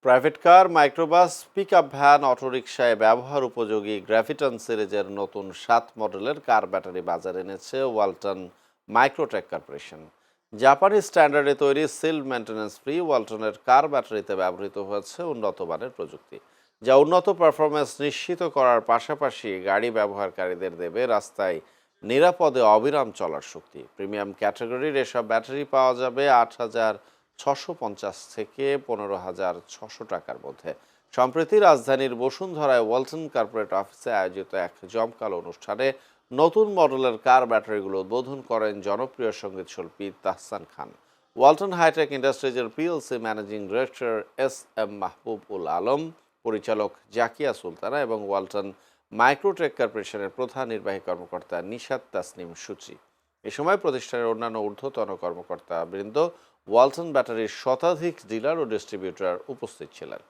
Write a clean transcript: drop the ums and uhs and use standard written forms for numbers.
Private car, microbus, pickup van, অটোরিকশায় ব্যবহার উপযোগী গ্র্যাভিটন সিরিজের নতুন 7 মডেলের কার ব্যাটারি বাজারে এনেছে ওয়ালটন মাইক্রোটেক কর্পোরেশন। জাপানি স্ট্যান্ডার্ডে তৈরি সিল মেনটেন্যান্স ফ্রি ওয়ালটনের কার ব্যাটারিতে ব্যবহৃত হয়েছে উন্নত মানের প্রযুক্তি, যা উন্নত পারফরমেন্স নিশ্চিত করার পাশাপাশি গাড়ি ব্যবহারকারীদের দেবে রাস্তায় নিরাপদে অবিরাম চলার শক্তি। প্রিমিয়াম ক্যাটাগরির এসব ব্যাটারি পাওয়া যাবে 8,650 থেকে 15,600 টাকার মধ্যে। সম্প্রতি রাজধানীর বসুন্ধরায় ওয়ালটন কর্পোরেট অফিসে আয়োজিত এক জমকালো অনুষ্ঠানে নতুন মডেলের কার ব্যাটারিগুলো উদ্বোধন করেন জনপ্রিয় সঙ্গীত শিল্পী তাহসান খান। ওয়ালটন হাইটেক ইন্ডাস্ট্রিজের PLC managing director S Mahbub Ul Alam, পরিচালক জাকিয়া সুলতানা এবং ওয়ালটন মাইক্রোটেক কর্পোরেশনের প্রধান নির্বাহী কর্মকর্তা নিশাত তাসনিম সূচি। এ সময় প্রতিষ্ঠানের অন্যান্য ঊর্ধ্বতন কর্মকর্তা বৃন্দ, ওয়ালটন ব্যাটারির শতাধিক ডিলার ও ডিস্ট্রিবিউটর উপস্থিত ছিলেন।